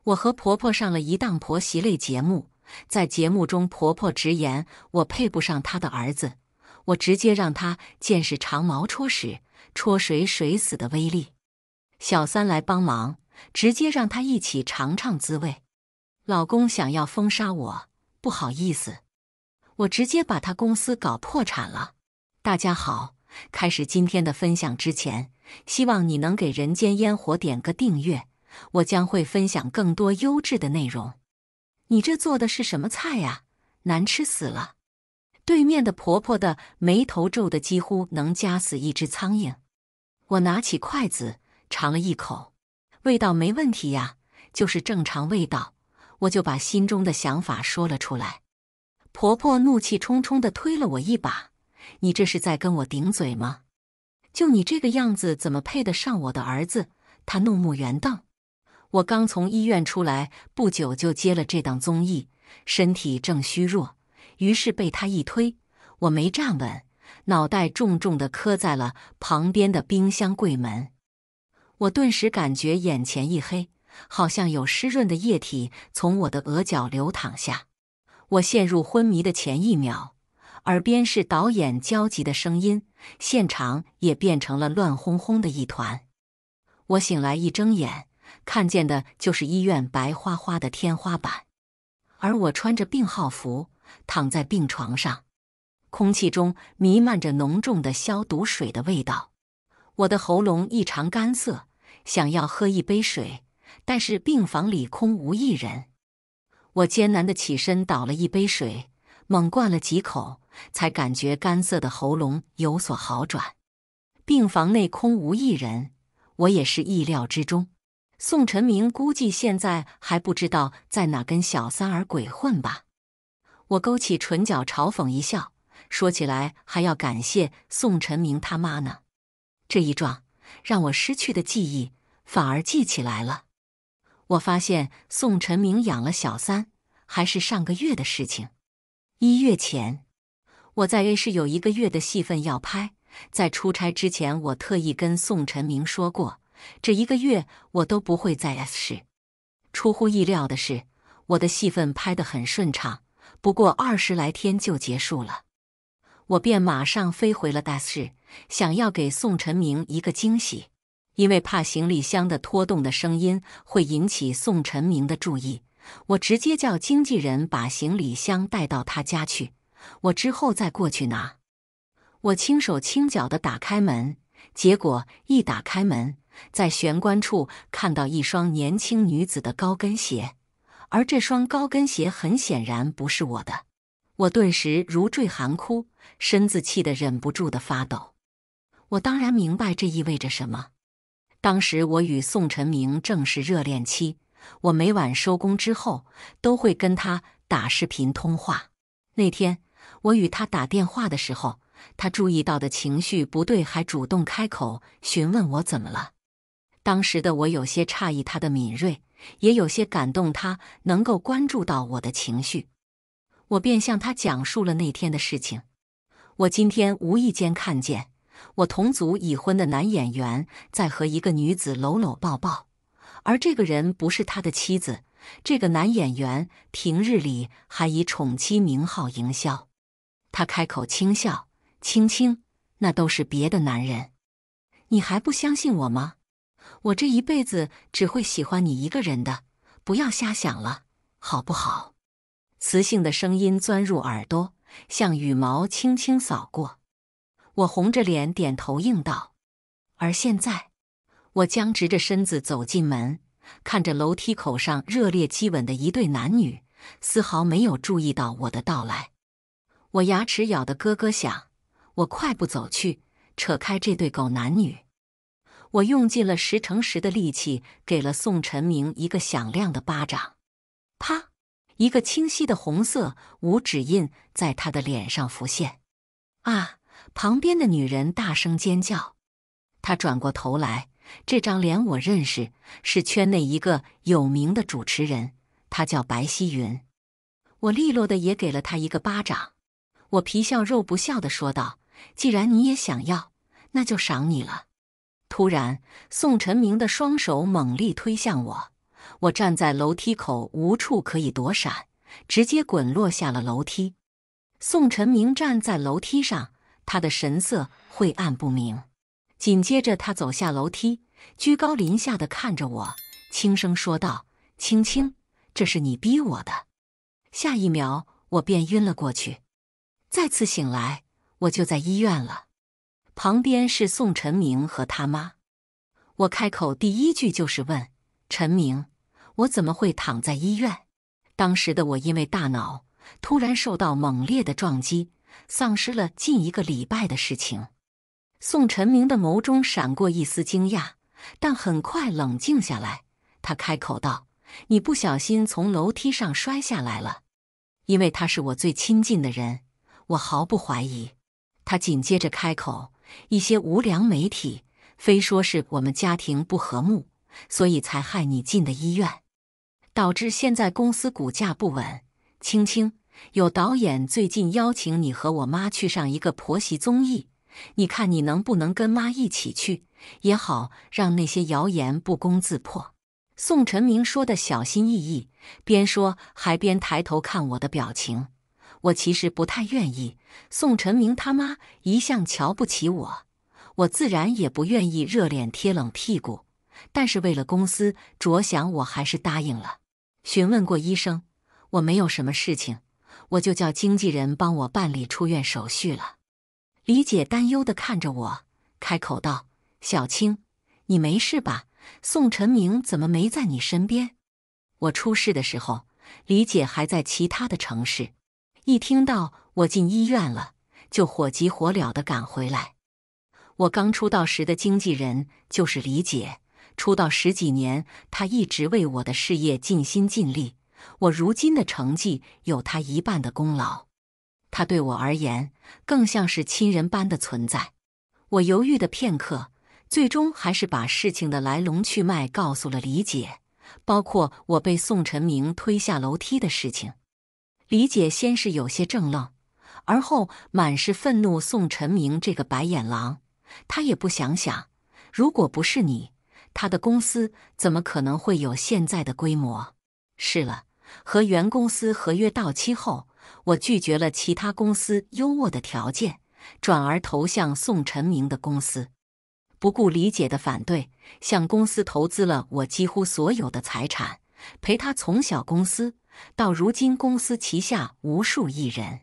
我和婆婆上了一档婆媳类节目，在节目中，婆婆直言我配不上她的儿子，我直接让她见识长矛戳屎，戳谁谁死的威力。小三来帮忙，直接让她一起尝尝滋味。老公想要封杀我，不好意思，我直接把他公司搞破产了。大家好，开始今天的分享之前，希望你能给人间烟火点个订阅，我将会分享更多优质的内容。你这做的是什么菜呀？难吃死了！对面的婆婆的眉头皱得几乎能夹死一只苍蝇。我拿起筷子尝了一口，味道没问题呀，就是正常味道。我就把心中的想法说了出来。婆婆怒气冲冲地推了我一把，你这是在跟我顶嘴吗？就你这个样子怎么配得上我的儿子？她怒目圆瞪。我刚从医院出来不久就接了这档综艺，身体正虚弱，于是被她一推，我没站稳，脑袋重重地磕在了旁边的冰箱柜门。我顿时感觉眼前一黑，好像有湿润的液体从我的额角流淌下。我陷入昏迷的前一秒，耳边是导演焦急的声音，现场也变成了乱哄哄的一团。我醒来一睁眼，看见的就是医院白花花的天花板，而我穿着病号服躺在病床上，空气中弥漫着浓重的消毒水的味道。我的喉咙异常干涩，想要喝一杯水，但是病房里空无一人。我艰难地起身倒了一杯水，猛灌了几口，才感觉干涩的喉咙有所好转。病房内空无一人，我也是意料之中。宋晨明估计现在还不知道在哪跟小三儿鬼混吧。我勾起唇角嘲讽一笑，说起来还要感谢宋晨明他妈呢。这一撞让我失去的记忆反而记起来了。我发现宋晨明养了小三，还是上个月的事情。1月前，我在 A 市有1个月的戏份要拍，在出差之前，我特意跟宋晨明说过，这1个月我都不会在 S 市。出乎意料的是，我的戏份拍得很顺畅，不过20来天就结束了。我便马上飞回了 S 市，想要给宋晨明一个惊喜。因为怕行李箱的拖动的声音会引起宋晨明的注意，我直接叫经纪人把行李箱带到他家去，我之后再过去拿。我轻手轻脚地打开门，结果一打开门，在玄关处看到一双年轻女子的高跟鞋，而这双高跟鞋很显然不是我的。我顿时如坠寒窟，身子气得忍不住地发抖。我当然明白这意味着什么。当时我与宋晨明正是热恋期，我每晚收工之后都会跟他打视频通话。那天我与他打电话的时候，他注意到的情绪不对，还主动开口询问我怎么了。当时的我有些诧异他的敏锐，也有些感动他能够关注到我的情绪。我便向他讲述了那天的事情。我今天无意间看见我同组已婚的男演员在和一个女子搂搂抱抱，而这个人不是他的妻子。这个男演员平日里还以宠妻名号营销。他开口轻笑：“青青，那都是别的男人。你还不相信我吗？我这一辈子只会喜欢你一个人的，不要瞎想了，好不好？”磁性的声音钻入耳朵，像羽毛轻轻扫过。我红着脸点头应道。而现在，我僵直着身子走进门，看着楼梯口上热烈激吻的一对男女，丝毫没有注意到我的到来。我牙齿咬得咯咯响，我快步走去，扯开这对狗男女。我用尽了10×10的力气，给了宋晨明一个响亮的巴掌。啪！一个清晰的红色无指印在他的脸上浮现。啊！旁边的女人大声尖叫。她转过头来，这张脸我认识，是圈内一个有名的主持人，她叫白希云。我利落的也给了她一个巴掌。我皮笑肉不笑地说道：“既然你也想要，那就赏你了。”突然，宋晨明的双手猛力推向我，我站在楼梯口，无处可以躲闪，直接滚落下了楼梯。宋晨明站在楼梯上，他的神色晦暗不明。紧接着他走下楼梯，居高临下地看着我，轻声说道：“青青，这是你逼我的。”下一秒我便晕了过去。再次醒来，我就在医院了。旁边是宋晨明和他妈。我开口第一句就是问：“陈明，我怎么会躺在医院？”当时的我因为大脑突然受到猛烈的撞击，丧失了近1个礼拜的事情。宋晨明的眸中闪过一丝惊讶，但很快冷静下来。他开口道：“你不小心从楼梯上摔下来了。”因为他是我最亲近的人，我毫不怀疑。他紧接着开口：“一些无良媒体非说是我们家庭不和睦，所以才害你进的医院，导致现在公司股价不稳。青青，有导演最近邀请你和我妈去上一个婆媳综艺，你看你能不能跟妈一起去，也好让那些谣言不攻自破。”宋晨明说的小心翼翼，边说还边抬头看我的表情。我其实不太愿意，宋晨明他妈一向瞧不起我，我自然也不愿意热脸贴冷屁股，但是为了公司着想，我还是答应了。询问过医生，我没有什么事情，我就叫经纪人帮我办理出院手续了。李姐担忧地看着我，开口道：“小青，你没事吧？宋晨明怎么没在你身边？”我出事的时候，李姐还在其他的城市，一听到我进医院了，就火急火燎地赶回来。我刚出道时的经纪人就是李姐，出道10几年，她一直为我的事业尽心尽力，我如今的成绩有她一半的功劳。她对我而言，更像是亲人般的存在。我犹豫的片刻，最终还是把事情的来龙去脉告诉了李姐，包括我被宋晨明推下楼梯的事情。李姐先是有些怔愣，而后满是愤怒。宋晨明这个白眼狼，他也不想想，如果不是你，他的公司怎么可能会有现在的规模？是了，和原公司合约到期后，我拒绝了其他公司优渥的条件，转而投向宋晨明的公司。不顾李姐的反对，向公司投资了我几乎所有的财产，陪他从小公司到如今公司旗下无数艺人。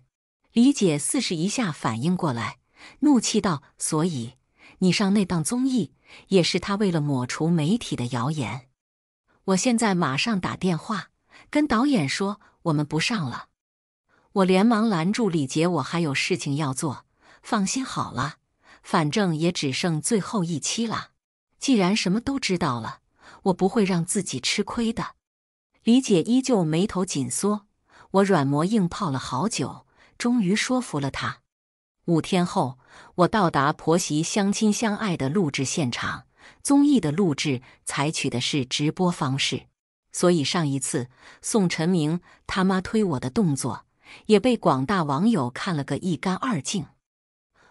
李姐41下反应过来，怒气道：“所以你上那档综艺也是他为了抹除媒体的谣言？我现在马上打电话跟导演说我们不上了。”我连忙拦住李姐：“我还有事情要做，放心好了，反正也只剩最后1期了。既然什么都知道了，我不会让自己吃亏的。”李姐依旧眉头紧缩，我软磨硬泡了好久，终于说服了她。5天后，我到达婆媳相亲相爱的录制现场。综艺的录制采取的是直播方式，所以上一次宋晨明他妈推我的动作，也被广大网友看了个一干二净。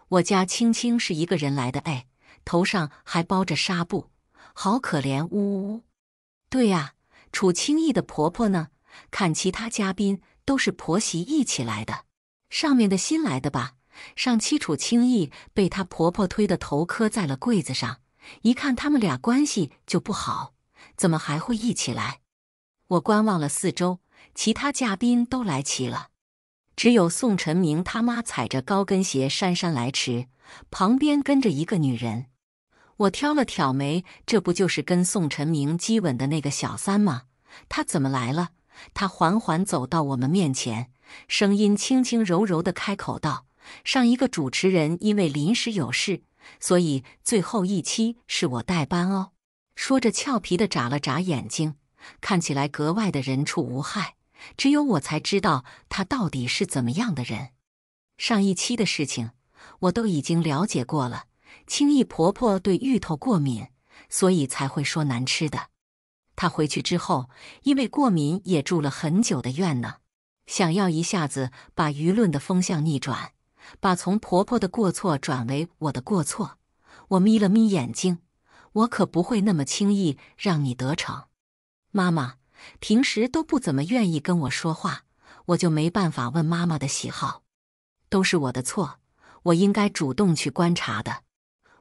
我家青青是一个人来的，哎，头上还包着纱布，好可怜，呜呜呜。对呀，楚清逸的婆婆呢？看其他嘉宾都是婆媳一起来的，上面的新来的吧？上期楚清逸被她婆婆推的头磕在了柜子上，一看他们俩关系就不好，怎么还会一起来？我观望了4周，其他嘉宾都来齐了，只有宋晨明他妈踩着高跟鞋姗姗来迟，旁边跟着一个女人。我挑了挑眉，这不就是跟宋晨明激吻的那个小三吗？她怎么来了？她缓缓走到我们面前，声音轻轻柔柔地开口道：“上一个主持人因为临时有事，所以最后1期是我代班哦。”说着俏皮地眨了眨眼睛，看起来格外的人畜无害。只有我才知道他到底是怎么样的人。上1期的事情我都已经了解过了，清逸婆婆对芋头过敏，所以才会说难吃的。她回去之后，因为过敏也住了很久的院呢。想要一下子把舆论的风向逆转，把从婆婆的过错转为我的过错，我眯了眯眼睛，我可不会那么轻易让你得逞。妈妈平时都不怎么愿意跟我说话，我就没办法问妈妈的喜好，都是我的错，我应该主动去观察的。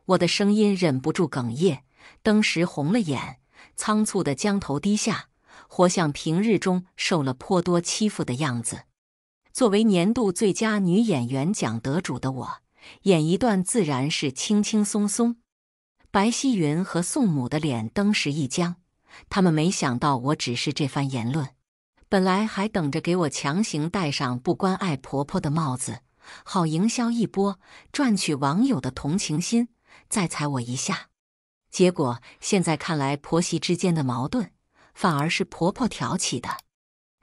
我的声音忍不住哽咽，登时红了眼，仓促地将头低下，活像平日中受了颇多欺负的样子。作为年度最佳女演员奖得主的我，演一段自然是轻轻松松。白希云和宋母的脸登时一僵，他们没想到我只是这番言论，本来还等着给我强行戴上不关爱婆婆的帽子，好营销一波，赚取网友的同情心，再踩我一下。结果现在看来，婆媳之间的矛盾反而是婆婆挑起的。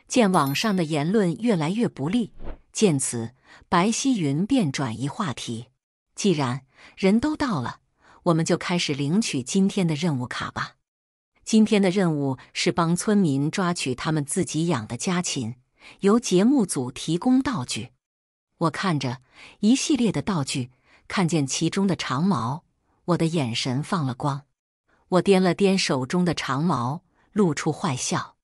见网上的言论越来越不利，见此，白希云便转移话题。既然人都到了，我们就开始领取今天的任务卡吧。今天的任务是帮村民抓取他们自己养的家禽，由节目组提供道具。我看着一系列的道具，看见其中的长矛，我的眼神放了光。我掂了掂手中的长矛，露出坏笑。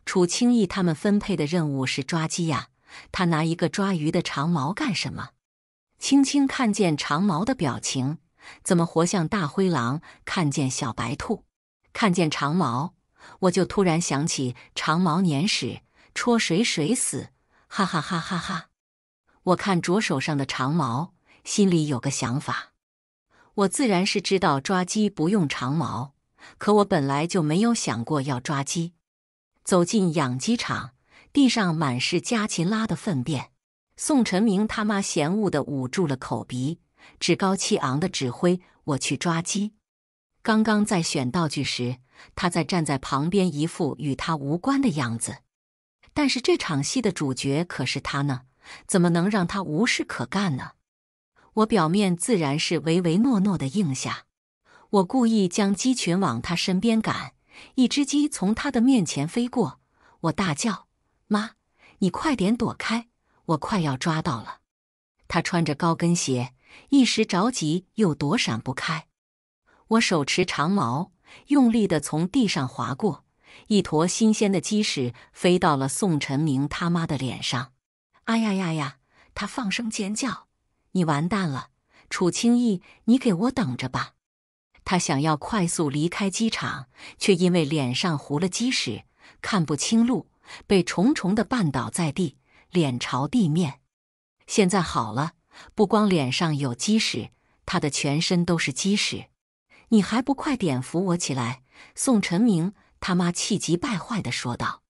楚清义他们分配的任务是抓鸡呀，他拿一个抓鱼的长矛干什么？青青看见长矛的表情，怎么活像大灰狼看见小白兔？看见长矛，我就突然想起长矛粘屎，戳水水死，哈哈哈哈哈！我看着手上的长矛，心里有个想法。我自然是知道抓鸡不用长矛，可我本来就没有想过要抓鸡。走进养鸡场，地上满是家禽拉的粪便。宋晨明他妈嫌恶地捂住了口鼻，趾高气昂地指挥我去抓鸡。刚刚在选道具时，他在站在旁边一副与他无关的样子。但是这场戏的主角可是他呢，怎么能让他无事可干呢？我表面自然是唯唯诺诺地应下。我故意将鸡群往他身边赶，一只鸡从他的面前飞过，我大叫：“妈，你快点躲开，我快要抓到了！”他穿着高跟鞋，一时着急又躲闪不开。我手持长矛，用力地从地上划过，一坨新鲜的鸡屎飞到了宋晨明他妈的脸上。哎呀呀呀！他放声尖叫：“你完蛋了，楚清义，你给我等着吧！”他想要快速离开机场，却因为脸上糊了鸡屎，看不清路，被重重地绊倒在地，脸朝地面。现在好了，不光脸上有鸡屎，他的全身都是鸡屎。你还不快点扶我起来！宋晨明他妈气急败坏地说道。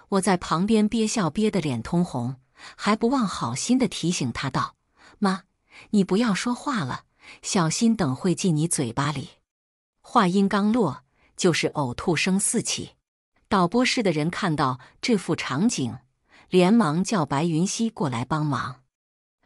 我在旁边憋笑憋得脸通红，还不忘好心地提醒他道：“妈，你不要说话了，小心等会进你嘴巴里。”话音刚落，就是呕吐声四起。导播室的人看到这副场景，连忙叫白云溪过来帮忙。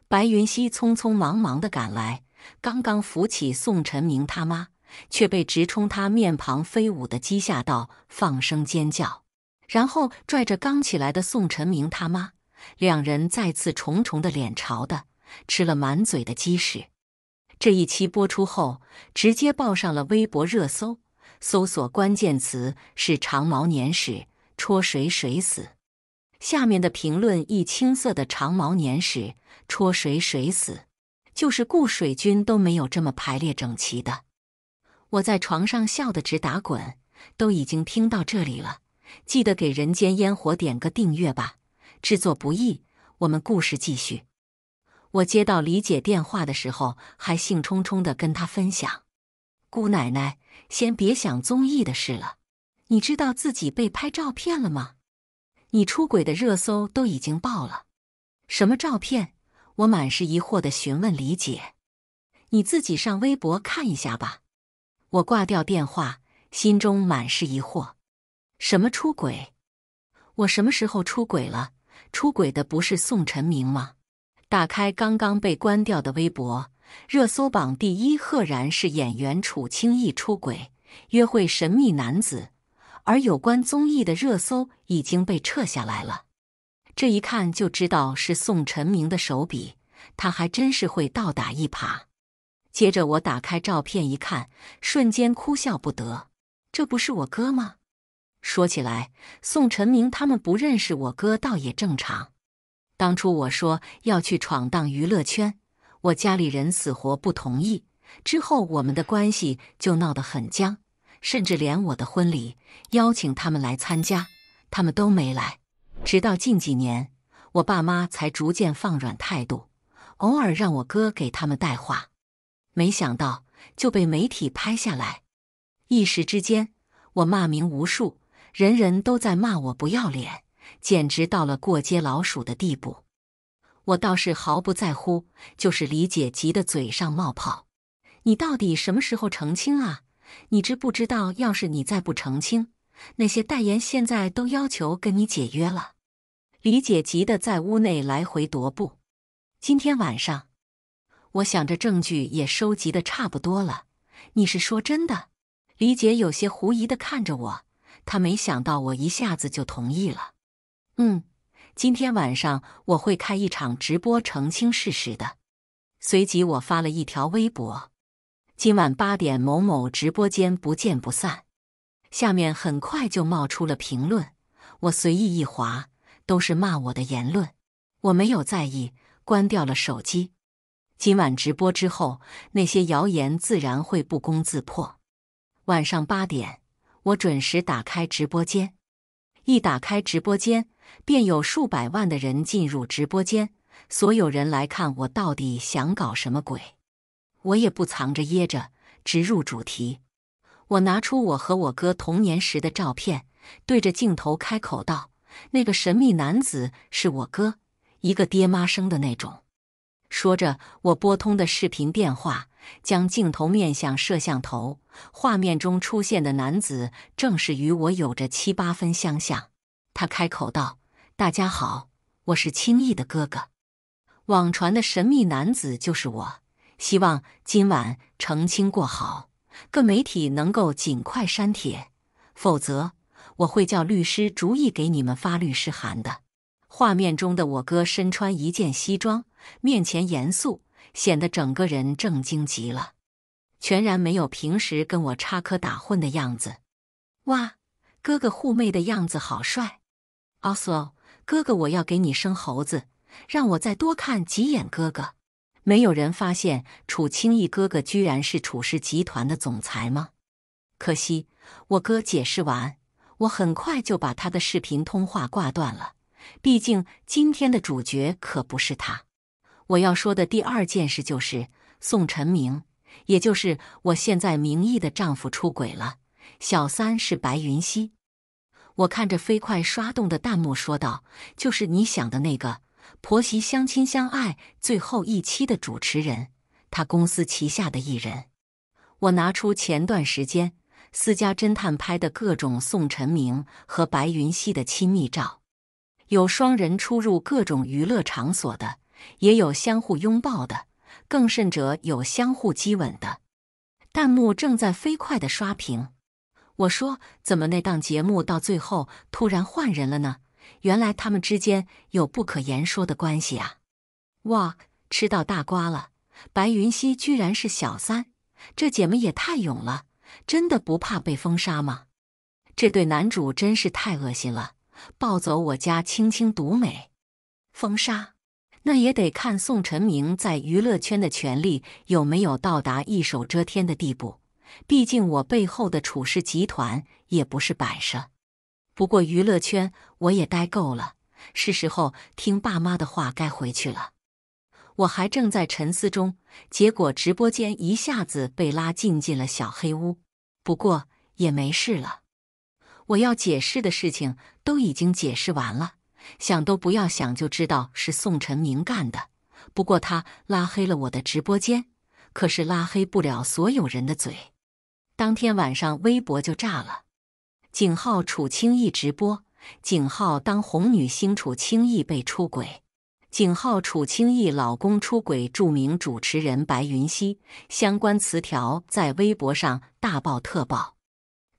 白云溪匆匆忙忙地赶来，刚刚扶起宋晨明他妈，却被直冲他面庞飞舞的鸡吓到，放声尖叫，然后拽着刚起来的宋晨明他妈，两人再次重重的脸朝的，吃了满嘴的鸡屎。这一期播出后，直接报上了微博热搜，搜索关键词是长矛粘屎，戳水水死。下面的评论一青涩的长矛粘屎，戳水水死，就是顾水军都没有这么排列整齐的。我在床上笑得直打滚，都已经听到这里了，记得给人间烟火点个订阅吧，制作不易，我们故事继续。我接到李姐电话的时候，还兴冲冲地跟她分享：“姑奶奶，先别想综艺的事了，你知道自己被拍照片了吗？你出轨的热搜都已经爆了。”“什么照片？”我满是疑惑地询问李姐。“你自己上微博看一下吧。”我挂掉电话，心中满是疑惑。什么出轨？我什么时候出轨了？出轨的不是宋晨明吗？打开刚刚被关掉的微博，热搜榜第一赫然是演员楚清义出轨，约会神秘男子，而有关综艺的热搜已经被撤下来了。这一看就知道是宋晨明的手笔，他还真是会倒打一耙。接着我打开照片一看，瞬间哭笑不得，这不是我哥吗？说起来，宋晨明他们不认识我哥倒也正常。当初我说要去闯荡娱乐圈，我家里人死活不同意，之后我们的关系就闹得很僵，甚至连我的婚礼邀请他们来参加，他们都没来。直到近几年，我爸妈才逐渐放软态度，偶尔让我哥给他们带话。没想到就被媒体拍下来，一时之间我骂名无数，人人都在骂我不要脸，简直到了过街老鼠的地步。我倒是毫不在乎，就是李姐急得嘴上冒泡。你到底什么时候澄清啊？你知不知道，要是你再不澄清，那些代言现在都要求跟你解约了。李姐急得在屋内来回踱步。今天晚上，我想着证据也收集得差不多了，你是说真的？李姐有些狐疑地看着我，她没想到我一下子就同意了。今天晚上我会开一场直播澄清事实的。随即我发了一条微博：今晚8点某某直播间不见不散。下面很快就冒出了评论，我随意一划，都是骂我的言论。我没有在意，关掉了手机。今晚直播之后，那些谣言自然会不攻自破。晚上8点，我准时打开直播间。一打开直播间，便有数百万的人进入直播间，所有人来看我到底想搞什么鬼。我也不藏着掖着，直入主题。我拿出我和我哥童年时的照片，对着镜头开口道：那个神秘男子是我哥，一个爹妈生的那种。说着，我拨通的视频电话，将镜头面向摄像头，画面中出现的男子正是与我有着7、8分相像。他开口道：大家好，我是轻易的哥哥。网传的神秘男子就是我，希望今晚澄清过好，各媒体能够尽快删帖，否则我会叫律师逐一给你们发律师函的。画面中的我哥身穿一件西装，面前严肃，显得整个人正经极了，全然没有平时跟我插科打诨的样子。哇，哥哥护妹的样子好帅。Also， 哥哥我要给你生猴子，让我再多看几眼哥哥。没有人发现楚清义哥哥居然是楚氏集团的总裁吗？可惜我哥解释完，我很快就把他的视频通话挂断了。毕竟今天的主角可不是他。我要说的第2件事就是宋晨明，也就是我现在名义的丈夫出轨了，小三是白云熙。我看着飞快刷动的弹幕说道：就是你想的那个婆媳相亲相爱最后一期的主持人，他公司旗下的艺人。我拿出前段时间私家侦探拍的各种宋晨明和白云熙的亲密照，有双人出入各种娱乐场所的，也有相互拥抱的，更甚者有相互激吻的。弹幕正在飞快地刷屏。我说，怎么那档节目到最后突然换人了呢？原来他们之间有不可言说的关系啊！哇，吃到大瓜了！白云熙居然是小三，这姐们也太勇了，真的不怕被封杀吗？这对男主真是太恶心了，抱走我家青青独美。封杀？那也得看宋晨明在娱乐圈的权力有没有到达一手遮天的地步，毕竟我背后的楚氏集团也不是摆设。不过娱乐圈我也待够了，是时候听爸妈的话，该回去了。我还正在沉思中，结果直播间一下子被拉进了小黑屋。不过也没事了，我要解释的事情都已经解释完了，想都不要想就知道是宋晨明干的。不过他拉黑了我的直播间，可是拉黑不了所有人的嘴。当天晚上微博就炸了。井号楚清义直播，井号当红女星楚清义被出轨，井号楚清义老公出轨著名主持人白云熙，相关词条在微博上大爆特爆。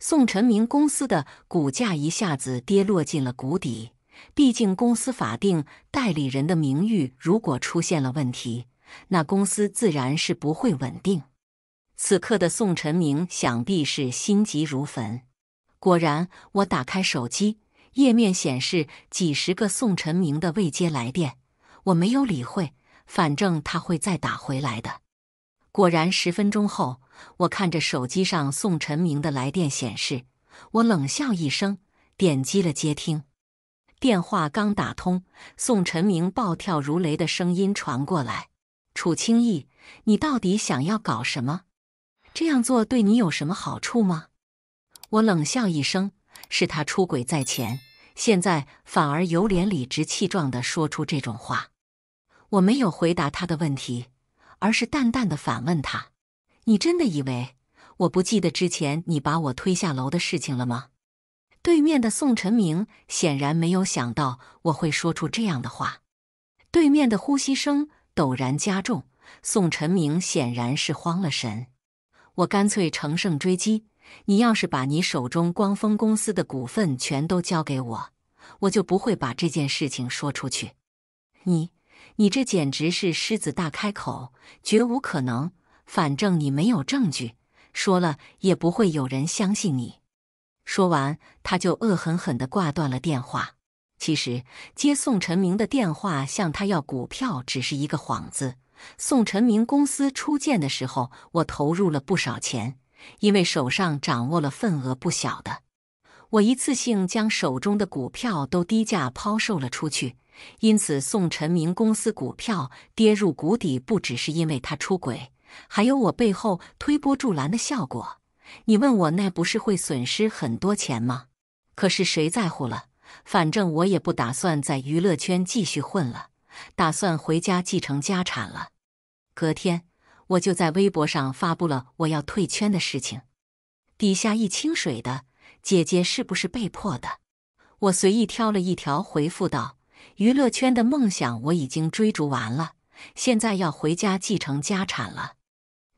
宋晨明公司的股价一下子跌落进了谷底，毕竟公司法定代理人的名誉如果出现了问题，那公司自然是不会稳定。此刻的宋晨明想必是心急如焚。果然，我打开手机，页面显示几十个宋晨明的未接来电，我没有理会，反正他会再打回来的。果然10分钟后，我看着手机上宋晨明的来电显示，我冷笑一声，点击了接听。电话刚打通，宋晨明暴跳如雷的声音传过来：“楚清逸，你到底想要搞什么？这样做对你有什么好处吗？”我冷笑一声，是他出轨在前，现在反而有脸理直气壮地说出这种话。我没有回答他的问题，而是淡淡地反问他：“你真的以为我不记得之前你把我推下楼的事情了吗？”对面的宋晨明显然没有想到我会说出这样的话。对面的呼吸声陡然加重，宋晨明显然是慌了神。我干脆乘胜追击：“你要是把你手中光峰公司的股份全都交给我，我就不会把这件事情说出去。你这简直是狮子大开口，绝无可能，反正你没有证据，说了也不会有人相信你。”说完，他就恶狠狠地挂断了电话。其实接宋晨明的电话向他要股票只是一个幌子。宋晨明公司初建的时候，我投入了不少钱，因为手上掌握了份额不小的。我一次性将手中的股票都低价抛售了出去，因此宋晨明公司股票跌入谷底，不只是因为他出轨，还有我背后推波助澜的效果。你问我那不是会损失很多钱吗？可是谁在乎了？反正我也不打算在娱乐圈继续混了，打算回家继承家产了。隔天，我就在微博上发布了我要退圈的事情。底下一清水的：“姐姐是不是被迫的？”我随意挑了一条回复道：“娱乐圈的梦想我已经追逐完了，现在要回家继承家产了。”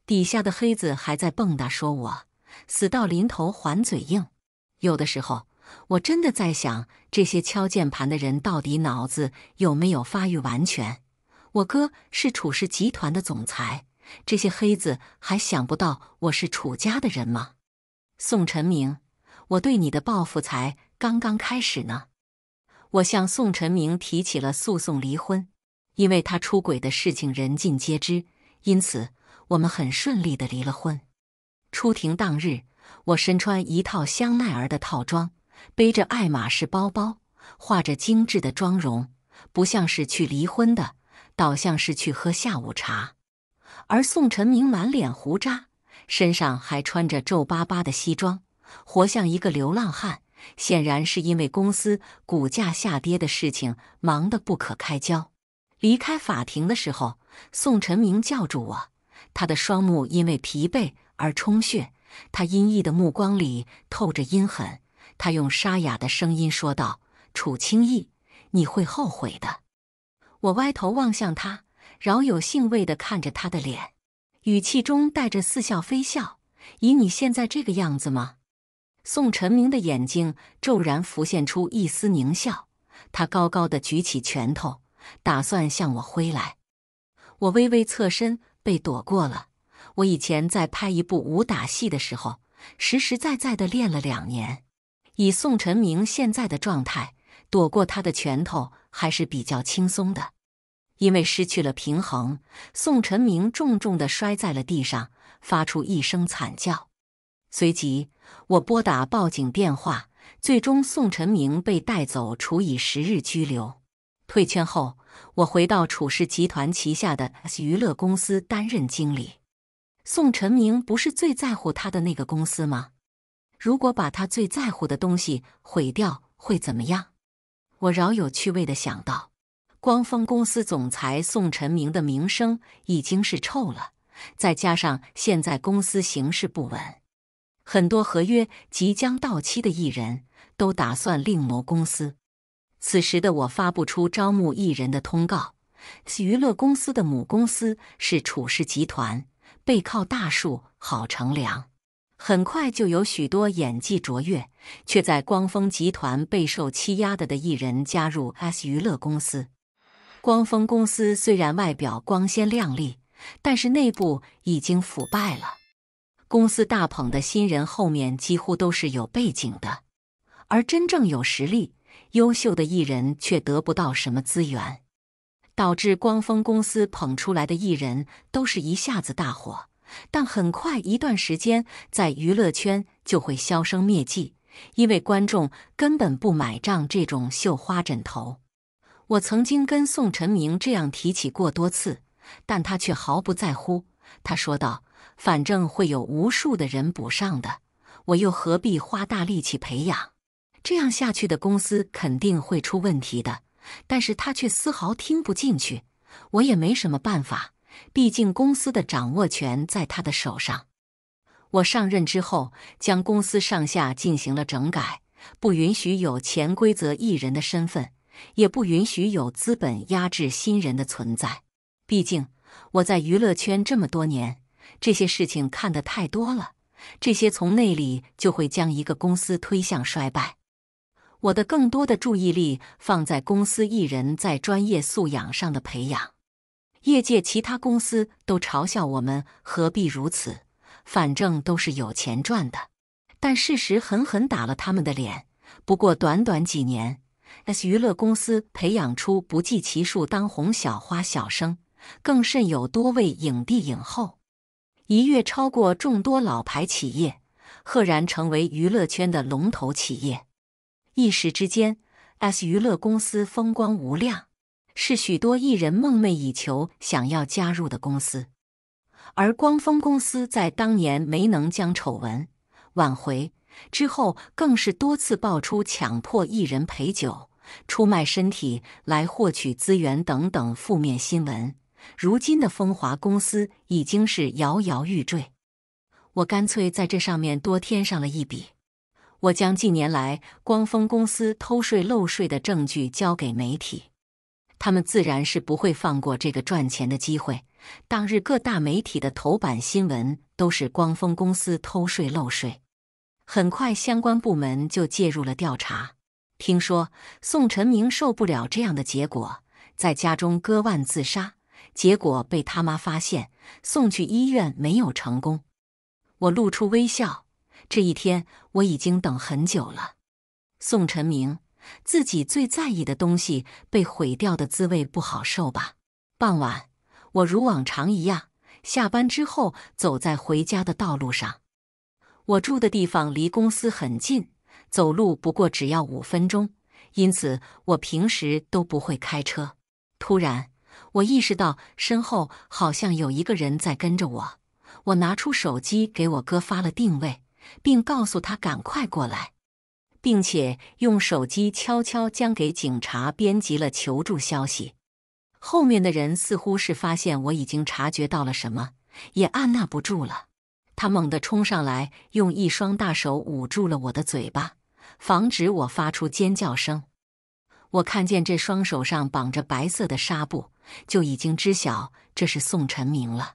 底下的黑子还在蹦跶说我死到临头还嘴硬。有的时候，我真的在想，这些敲键盘的人到底脑子有没有发育完全？我哥是楚氏集团的总裁，这些黑子还想不到我是楚家的人吗？宋晨明，我对你的报复才刚刚开始呢。我向宋晨明提起了诉讼离婚，因为他出轨的事情人尽皆知，因此我们很顺利地离了婚。出庭当日，我身穿一套香奈儿的套装，背着爱马仕包包，画着精致的妆容，不像是去离婚的，倒像是去喝下午茶。而宋晨明满脸胡渣，身上还穿着皱巴巴的西装，活像一个流浪汉，显然是因为公司股价下跌的事情忙得不可开交。离开法庭的时候，宋晨明叫住我，他的双目因为疲惫而充血，他阴翳的目光里透着阴狠。他用沙哑的声音说道：“楚清逸，你会后悔的。”我歪头望向他，饶有兴味地看着他的脸，语气中带着似笑非笑：“以你现在这个样子吗？”宋晨明的眼睛骤然浮现出一丝狞笑，他高高地举起拳头，打算向我挥来。我微微侧身，被躲过了。我以前在拍一部武打戏的时候，实实在在地练了2年。以宋晨明现在的状态，躲过他的拳头还是比较轻松的。因为失去了平衡，宋晨明重重地摔在了地上，发出一声惨叫。随即，我拨打报警电话，最终宋晨明被带走，处以10日拘留。退圈后，我回到楚氏集团旗下的娱乐公司担任经理。宋晨明不是最在乎他的那个公司吗？如果把他最在乎的东西毁掉，会怎么样？我饶有趣味地想到。光峰公司总裁宋晨明的名声已经是臭了，再加上现在公司形势不稳，很多合约即将到期的艺人都打算另谋公司。此时的我发布出招募艺人的通告。娱乐公司的母公司是楚氏集团，背靠大树好乘凉。很快就有许多演技卓越，却在光峰集团备受欺压的艺人加入娱乐公司。光峰公司虽然外表光鲜亮丽，但是内部已经腐败了。公司大捧的新人后面几乎都是有背景的，而真正有实力、优秀的艺人却得不到什么资源，导致光峰公司捧出来的艺人都是一下子大火，但很快一段时间在娱乐圈就会销声灭迹，因为观众根本不买账这种绣花枕头。我曾经跟宋晨明这样提起过多次，但他却毫不在乎。他说道：“反正会有无数的人补上的，我又何必花大力气培养？这样下去的公司肯定会出问题的。”但是他却丝毫听不进去，我也没什么办法，毕竟公司的掌握权在他的手上。我上任之后，将公司上下进行了整改，不允许有潜规则艺人的身份，也不允许有资本压制新人的存在。毕竟我在娱乐圈这么多年，这些事情看得太多了，这些从内里就会将一个公司推向衰败。我的更多的注意力放在公司艺人在专业素养上的培养。业界其他公司都嘲笑我们何必如此，反正都是有钱赚的。但事实狠狠打了他们的脸。不过短短几年 ，S 娱乐公司培养出不计其数当红小花小生，更甚有多位影帝影后，一跃超过众多老牌企业，赫然成为娱乐圈的龙头企业。一时之间 ，S 娱乐公司风光无量，是许多艺人梦寐以求想要加入的公司。而光峰公司在当年没能将丑闻挽回之后，更是多次爆出强迫艺人陪酒、出卖身体来获取资源等等负面新闻。如今的风华公司已经是摇摇欲坠，我干脆在这上面多添上了一笔。我将近年来光峰公司偷税漏税的证据交给媒体，他们自然是不会放过这个赚钱的机会。当日各大媒体的头版新闻都是光峰公司偷税漏税，很快相关部门就介入了调查。听说宋晨明受不了这样的结果，在家中割腕自杀，结果被他妈发现，送去医院没有成功。我露出微笑，这一天我已经等很久了。宋晨明，自己最在意的东西被毁掉的滋味不好受吧？傍晚，我如往常一样，下班之后走在回家的道路上。我住的地方离公司很近，走路不过只要5分钟，因此我平时都不会开车。突然，我意识到身后好像有一个人在跟着我。我拿出手机给我哥发了定位，并告诉他赶快过来，并且用手机悄悄将给警察编辑了求助消息。后面的人似乎是发现我已经察觉到了什么，也按捺不住了。他猛地冲上来，用一双大手捂住了我的嘴巴，防止我发出尖叫声。我看见这双手上绑着白色的纱布，就已经知晓这是宋晨明了。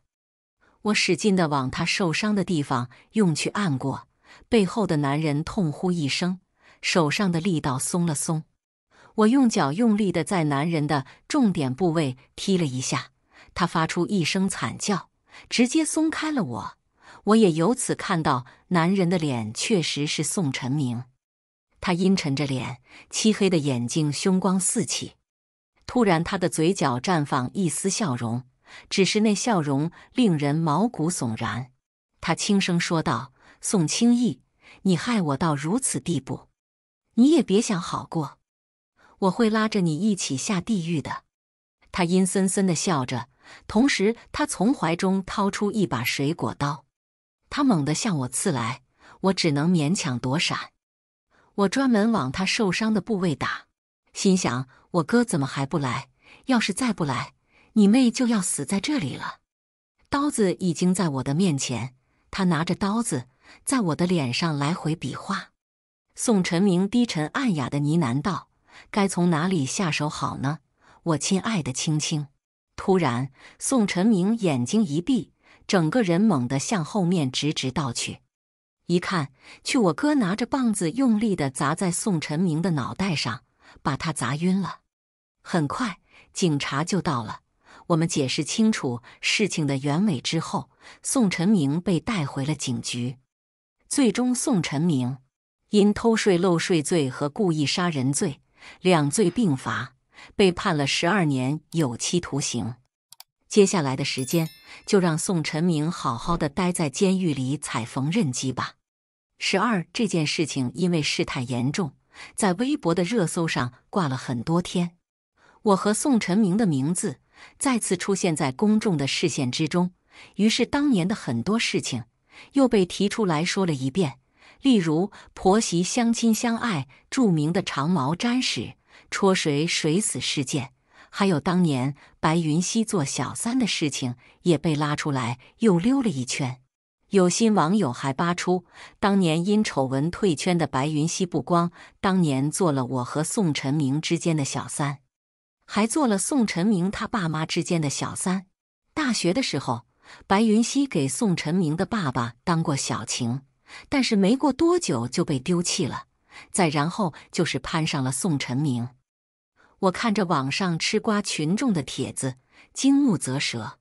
我使劲地往他受伤的地方用去按过，背后的男人痛呼一声，手上的力道松了松。我用脚用力地在男人的重点部位踢了一下，他发出一声惨叫，直接松开了我。我也由此看到男人的脸确实是宋晨明，他阴沉着脸，漆黑的眼睛凶光四起。突然他的嘴角绽放一丝笑容，只是那笑容令人毛骨悚然。他轻声说道：“宋清逸，你害我到如此地步，你也别想好过，我会拉着你一起下地狱的。”他阴森森地笑着，同时他从怀中掏出一把水果刀，他猛地向我刺来，我只能勉强躲闪。我专门往他受伤的部位打，心想我哥怎么还不来？要是再不来，你妹就要死在这里了。刀子已经在我的面前，他拿着刀子在我的脸上来回比划。宋晨明低沉暗哑的呢喃道：“该从哪里下手好呢？我亲爱的青青。”突然，宋晨明眼睛一闭，整个人猛地向后面直直倒去。一看，去我哥拿着棒子用力地砸在宋晨明的脑袋上，把他砸晕了。很快，警察就到了。我们解释清楚事情的原委之后，宋晨明被带回了警局。最终，宋晨明因偷税漏税罪和故意杀人罪两罪并罚，被判了12年有期徒刑。接下来的时间，就让宋晨明好好的待在监狱里踩缝纫机吧。这件事情因为事态严重，在微博的热搜上挂了很多天。我和宋晨明的名字再次出现在公众的视线之中，于是当年的很多事情又被提出来说了一遍，例如婆媳相亲相爱、著名的长毛毡史、戳水水死事件，还有当年白云熙做小三的事情也被拉出来又溜了一圈。有心网友还扒出，当年因丑闻退圈的白云熙不光当年做了我和宋晨明之间的小三，还做了宋晨明他爸妈之间的小三。大学的时候，白云熙给宋晨明的爸爸当过小情，但是没过多久就被丢弃了。再然后就是攀上了宋晨明。我看着网上吃瓜群众的帖子，惊目啧舌。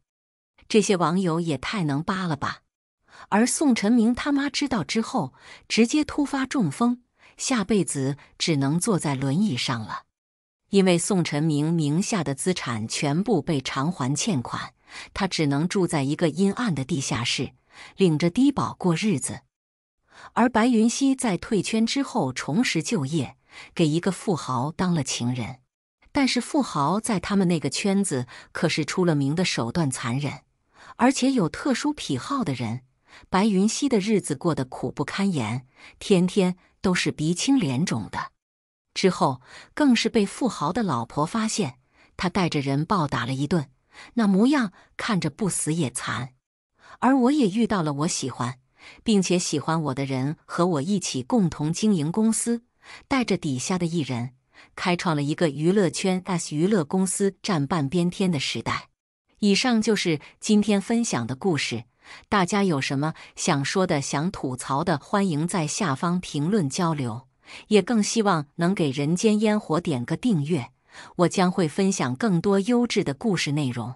这些网友也太能扒了吧！而宋晨明他妈知道之后，直接突发中风，下辈子只能坐在轮椅上了。因为宋晨明名下的资产全部被偿还欠款，他只能住在一个阴暗的地下室，领着低保过日子。而白云熙在退圈之后重拾就业，给一个富豪当了情人。但是富豪在他们那个圈子可是出了名的手段残忍，而且有特殊癖好的人。白云熙的日子过得苦不堪言，天天都是鼻青脸肿的。之后更是被富豪的老婆发现，他带着人暴打了一顿，那模样看着不死也残。而我也遇到了我喜欢并且喜欢我的人，和我一起共同经营公司，带着底下的艺人，开创了一个娱乐圈 S 娱乐公司占半边天的时代。以上就是今天分享的故事，大家有什么想说的、想吐槽的，欢迎在下方评论交流，也更希望能给人间烟火点个订阅，我将会分享更多优质的故事内容。